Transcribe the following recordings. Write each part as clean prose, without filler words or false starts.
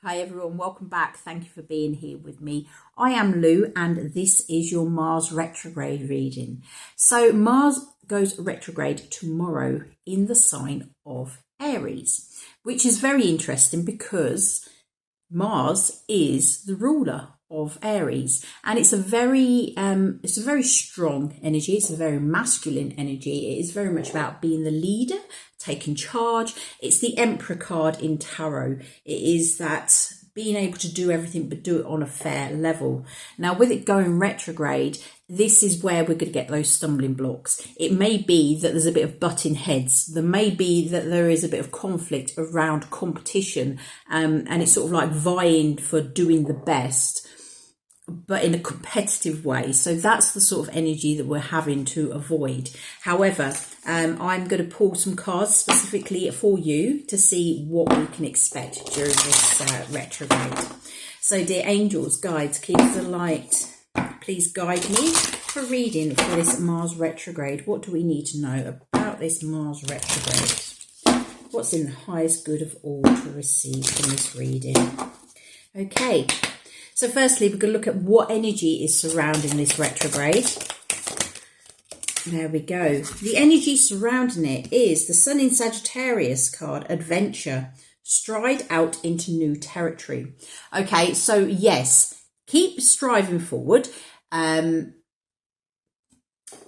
Hi everyone, welcome back. Thank you for being here with me. I am Lou and this is your Mars retrograde reading. So Mars goes retrograde tomorrow in the sign of Aries, which is very interesting because Mars is the ruler of Aries, and it's a very strong energy. It's a very masculine energy. It is very much about being the leader, taking charge. It's the Emperor card in tarot. It is that being able to do everything but do it on a fair level. Now with it going retrograde, this is where we're going to get those stumbling blocks. It may be that there's a bit of butting heads. There may be that there is a bit of conflict around competition, and it's sort of like vying for doing the best, but in a competitive way. So that's the sort of energy that we're having to avoid. However, I'm going to pull some cards specifically for you to see what we can expect during this retrograde. So dear angels, guides, keepers of light, please guide me for reading for this Mars retrograde. What do we need to know about this Mars retrograde? What's in the highest good of all to receive from this reading? Okay. So firstly, we're going to look at what energy is surrounding this retrograde. There we go. The energy surrounding it is the Sun in Sagittarius card, Adventure, stride out into new territory. Okay, so yes, keep striving forward.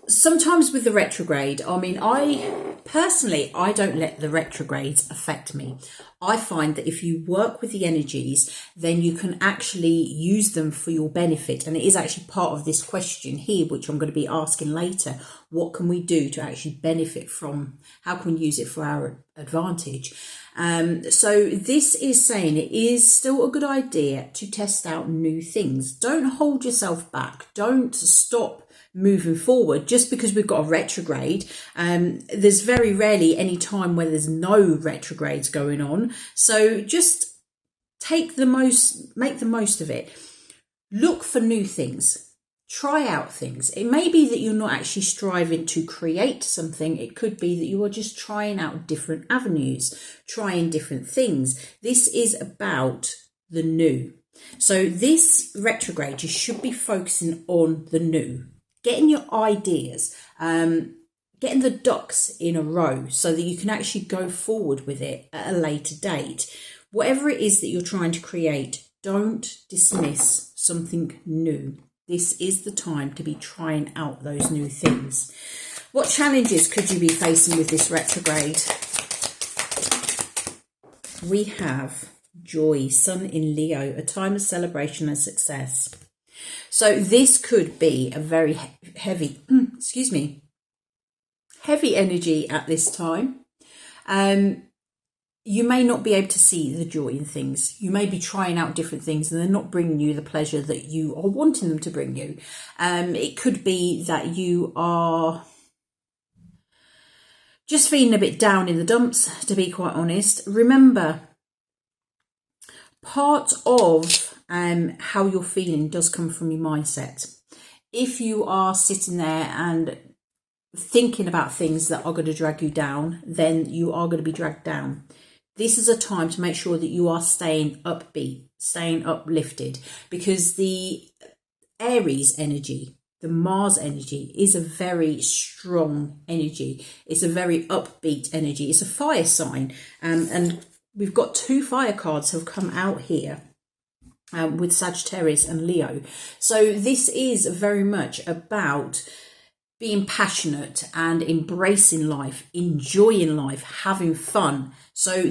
Sometimes with the retrograde, I mean, I don't let the retrogrades affect me. I find that if you work with the energies, then you can actually use them for your benefit. And it is actually part of this question here, which I'm going to be asking later. What can we do to actually benefit from? How can we use it for our advantage? So this is saying it is still a good idea to test out new things. Don't hold yourself back. Don't stop moving forward just because we've got a retrograde. There's very rarely any time where there's no retrogrades going on. So just make the most of it. Look for new things. Try out things. It may be that you're not actually striving to create something. It could be that you are just trying out different avenues, trying different things. This is about the new. So this retrograde, you should be focusing on the new. Getting your ideas, getting the ducks in a row so that you can actually go forward with it at a later date. Whatever it is that you're trying to create, don't dismiss something new. This is the time to be trying out those new things. What challenges could you be facing with this retrograde? We have joy, Sun in Leo, a time of celebration and success. So this could be a very heavy, heavy energy at this time. You may not be able to see the joy in things. You may be trying out different things and they're not bringing you the pleasure that you are wanting them to bring you. It could be that you are just feeling a bit down in the dumps, to be quite honest. Remember, part of how you're feeling does come from your mindset. If you are sitting there and thinking about things that are going to drag you down, then you are going to be dragged down. This is a time to make sure that you are staying upbeat, staying uplifted, because the Aries energy, the Mars energy, is a very strong energy. It's a very upbeat energy. It's a fire sign, and we've got two fire cards have come out here. With Sagittarius and Leo. So this is very much about being passionate and embracing life, enjoying life, having fun. So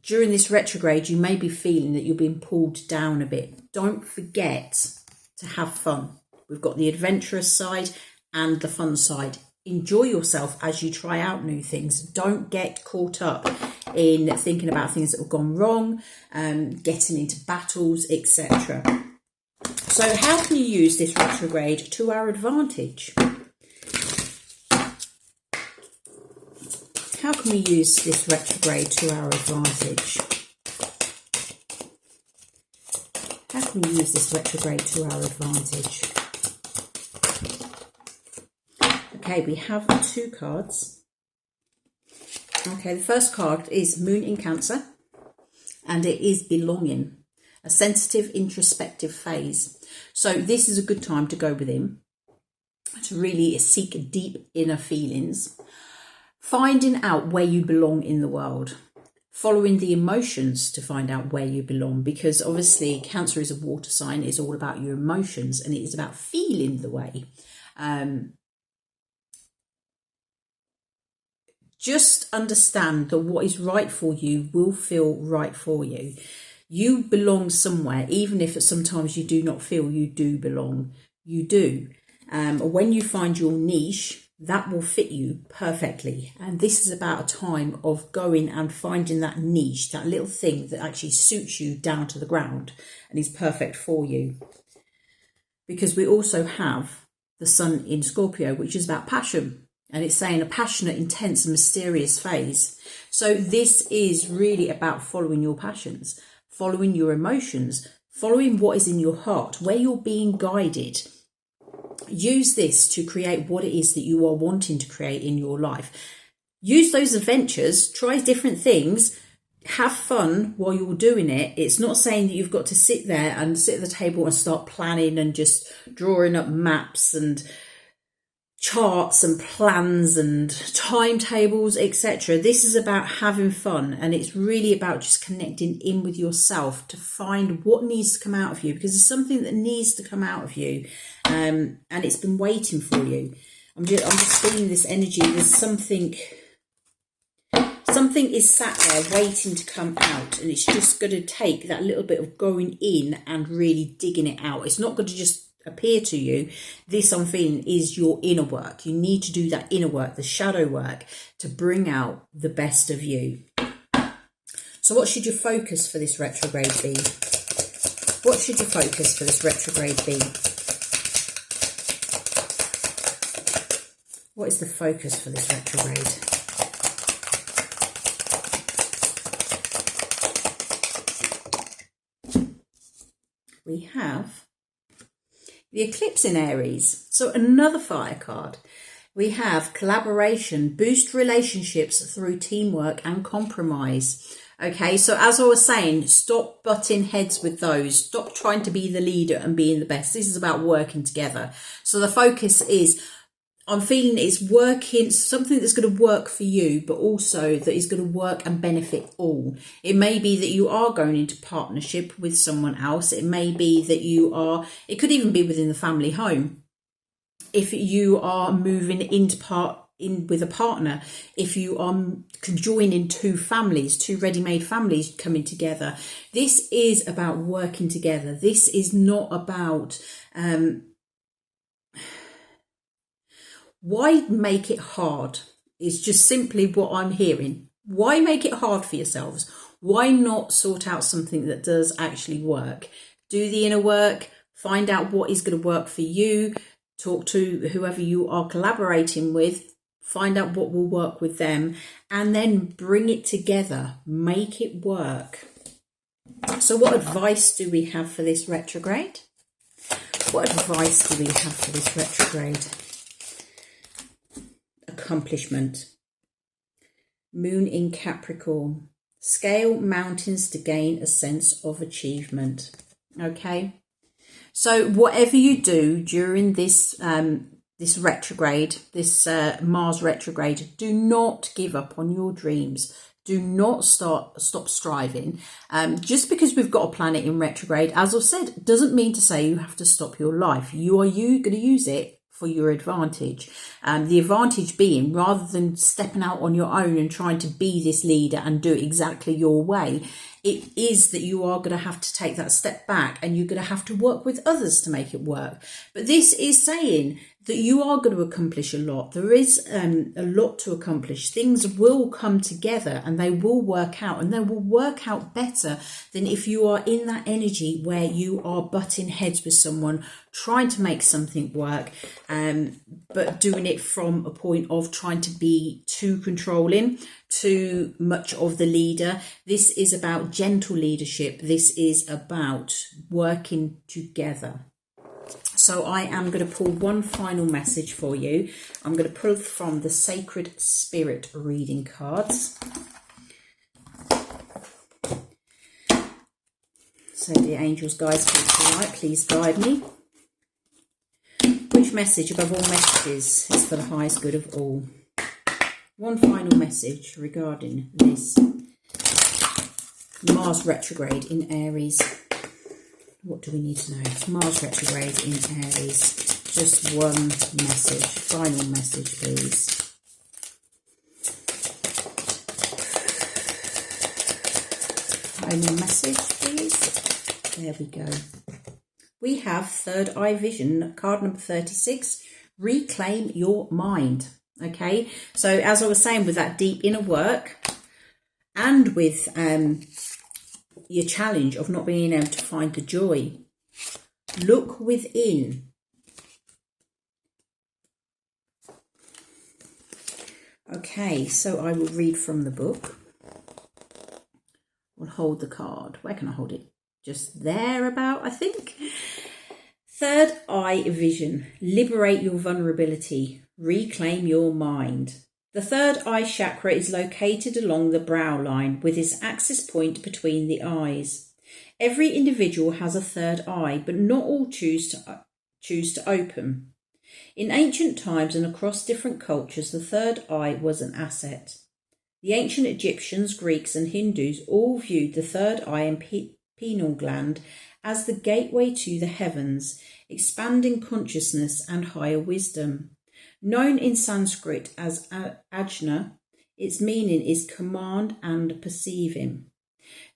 during this retrograde, you may be feeling that you're being pulled down a bit. Don't forget to have fun. We've got the adventurous side and the fun side. Enjoy yourself as you try out new things. Don't get caught up in thinking about things that have gone wrong, getting into battles, etc. So how can you use this retrograde to our advantage? How can we use this retrograde to our advantage? How can we use this retrograde to our advantage? Okay, we have two cards. Okay, the first card is Moon in Cancer. and it is belonging, a sensitive, introspective phase. So this is a good time to go within, to really seek deep inner feelings, finding out where you belong in the world, following the emotions to find out where you belong, because obviously Cancer is a water sign. It's all about your emotions, and it is about feeling the way. Just understand that what is right for you will feel right for you. You belong somewhere, even if sometimes you do not feel you do belong. You do. When you find your niche, that will fit you perfectly. And this is about a time of going and finding that niche, that little thing that actually suits you down to the ground and is perfect for you. Because we also have the sun in Scorpio, which is about passion. And it's saying a passionate, intense, and mysterious phase. So this is really about following your passions, following your emotions, following what is in your heart, where you're being guided. Use this to create what it is that you are wanting to create in your life. Use those adventures, try different things, have fun while you're doing it. It's not saying that you've got to sit there and sit at the table and start planning and just drawing up maps and charts and plans and timetables, etc. This is about having fun, and it's really about just connecting in with yourself to find what needs to come out of you, because there's something that needs to come out of you, and it's been waiting for you. I'm just feeling this energy. There's something is sat there waiting to come out, and it's just going to take that little bit of going in and really digging it out. It's not going to just appear to you. This, I'm feeling, is your inner work. You need to do that inner work, the shadow work, to bring out the best of you. So what should your focus for this retrograde be? What should your focus for this retrograde be? What is the focus for this retrograde? We have the eclipse in Aries. So another fire card. We have collaboration, boost relationships through teamwork and compromise. Okay, so as I was saying, stop butting heads with those. Stop trying to be the leader and being the best. This is about working together. So the focus is, I'm feeling it's working, something that's going to work for you, but also that is going to work and benefit all. It may be that you are going into partnership with someone else. It may be that you are, it could even be within the family home. If you are moving into with a partner, if you are conjoining two families, two ready-made families coming together. This is about working together. This is not about, why make it hard? Is just simply what I'm hearing. Why make it hard for yourselves? Why not sort out something that does actually work? Do the inner work, find out what is going to work for you, talk to whoever you are collaborating with, find out what will work with them, and then bring it together, make it work. So what advice do we have for this retrograde? What advice do we have for this retrograde? Accomplishment. Moon in Capricorn. Scale mountains to gain a sense of achievement. Okay. So whatever you do during this this retrograde, this Mars retrograde, do not give up on your dreams. Do not stop striving. Just because we've got a planet in retrograde, as I've said, doesn't mean to say you have to stop your life. You are going to use it for your advantage. The advantage being, rather than stepping out on your own and trying to be this leader and do it exactly your way, it is that you are going to have to take that step back and you're going to have to work with others to make it work. But this is saying that you are going to accomplish a lot. There is a lot to accomplish. Things will come together and they will work out, and they will work out better than if you are in that energy where you are butting heads with someone, trying to make something work, but doing it from a point of trying to be too controlling, too much of the leader. This is about gentle leadership. This is about working together. So I am going to pull one final message for you. I'm going to pull from the Sacred Spirit reading cards. So the angels, guides, keep light, please guide me. Which message above all messages is for the highest good of all? One final message regarding this Mars retrograde in Aries. What do we need to know? Mars retrograde in Aries. Just one message. Final message, please. Final message, please. There we go. We have third eye vision, card number 36. Reclaim your mind. Okay, so as I was saying, with that deep inner work and with your challenge of not being able to find the joy, look within. Okay, so I will read from the book. I'll hold the card. Where can I hold it? Just there about, I think. Third eye vision. Liberate your vulnerability. Reclaim your mind. The third eye chakra is located along the brow line with its axis point between the eyes. Every individual has a third eye, but not all choose to open. In ancient times and across different cultures, the third eye was an asset. The ancient Egyptians, Greeks and Hindus all viewed the third eye and pineal gland as the gateway to the heavens, expanding consciousness and higher wisdom. Known in Sanskrit as ajna, its meaning is command and perceiving.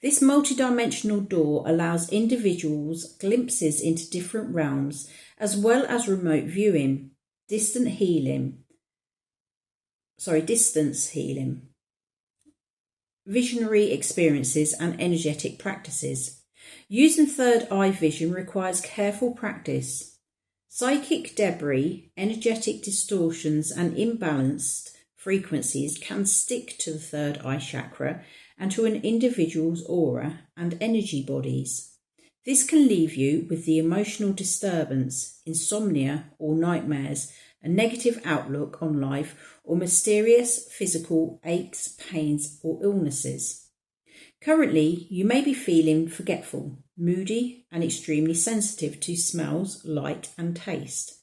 This multidimensional door allows individuals glimpses into different realms, as well as remote viewing, distance healing, visionary experiences and energetic practices. Using third eye vision requires careful practice. Psychic debris, energetic distortions and imbalanced frequencies can stick to the third eye chakra and to an individual's aura and energy bodies. This can leave you with the emotional disturbance, insomnia or nightmares, a negative outlook on life, or mysterious physical aches, pains or illnesses. Currently, you may be feeling forgetful, moody and extremely sensitive to smells, light and taste.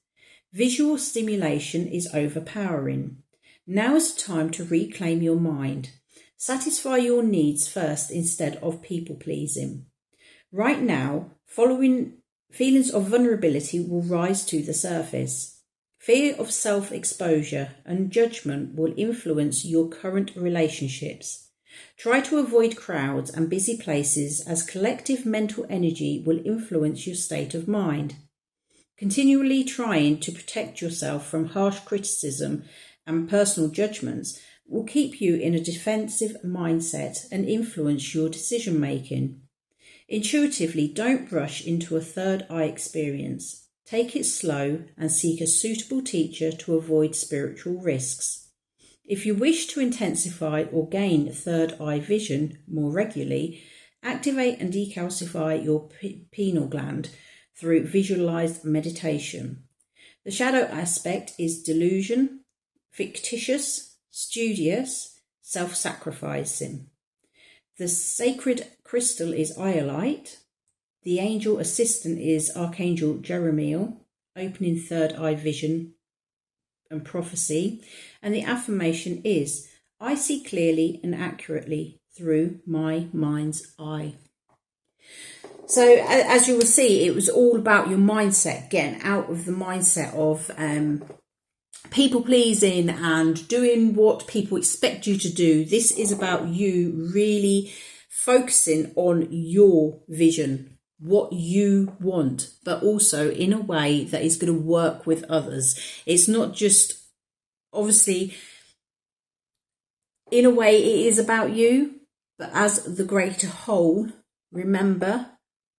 Visual stimulation is overpowering. Now is the time to reclaim your mind. Satisfy your needs first instead of people-pleasing. Right now, following feelings of vulnerability will rise to the surface. Fear of self-exposure and judgment will influence your current relationships. Try to avoid crowds and busy places as collective mental energy will influence your state of mind. Continually trying to protect yourself from harsh criticism and personal judgments will keep you in a defensive mindset and influence your decision making. Intuitively, don't rush into a third eye experience. Take it slow and seek a suitable teacher to avoid spiritual risks. If you wish to intensify or gain third eye vision more regularly, activate and decalcify your pineal gland through visualized meditation. The shadow aspect is delusion, fictitious, studious, self-sacrificing. The sacred crystal is iolite. The angel assistant is Archangel Jeremiel, opening third eye vision and prophecy. And the affirmation is, I see clearly and accurately through my mind's eye. So as you will see, it was all about your mindset, getting out of the mindset of people pleasing and doing what people expect you to do. This is about you really focusing on your vision, what you want, but also in a way that is going to work with others. It's not just, obviously, in a way it is about you, but as the greater whole, remember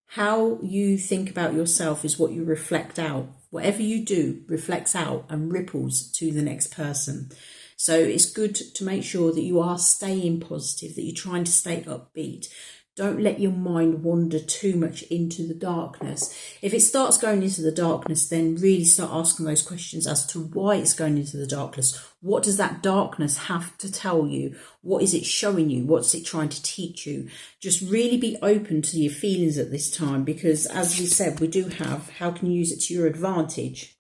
how you think about yourself is what you reflect out. Whatever you do reflects out and ripples to the next person. So it's good to make sure that you are staying positive, that you're trying to stay upbeat. Don't let your mind wander too much into the darkness. If it starts going into the darkness, then really start asking those questions as to why it's going into the darkness. What does that darkness have to tell you? What is it showing you? What's it trying to teach you? Just really be open to your feelings at this time, because as we said, we do have, how can you use it to your advantage?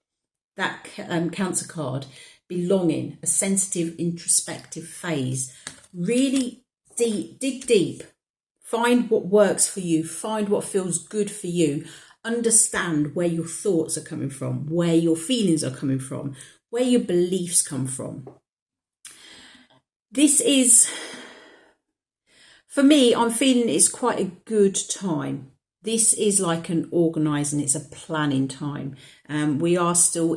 That Cancer card, belonging, a sensitive, introspective phase. Really dig deep. Find what works for you. Find what feels good for you. Understand where your thoughts are coming from, where your feelings are coming from, where your beliefs come from. This is, for me, I'm feeling it's quite a good time. This is like an organising, it's a planning time. We are still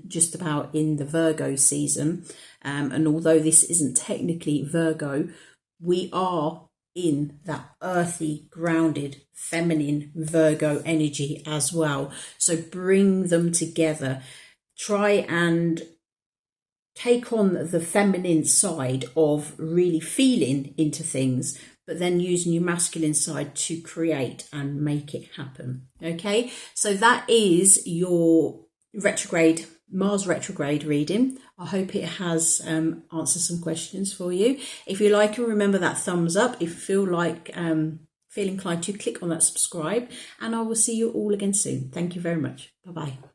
just about in the Virgo season. And although this isn't technically Virgo, we are in that earthy, grounded, feminine Virgo energy as well. So bring them together. Try and take on the feminine side of really feeling into things, but then using your masculine side to create and make it happen. Okay, so that is your retrograde, Mars retrograde reading. I hope it has answered some questions for you. If you like it, remember that thumbs up. If you feel like feel inclined to, click on that subscribe, and I will see you all again soon. Thank you very much. Bye bye.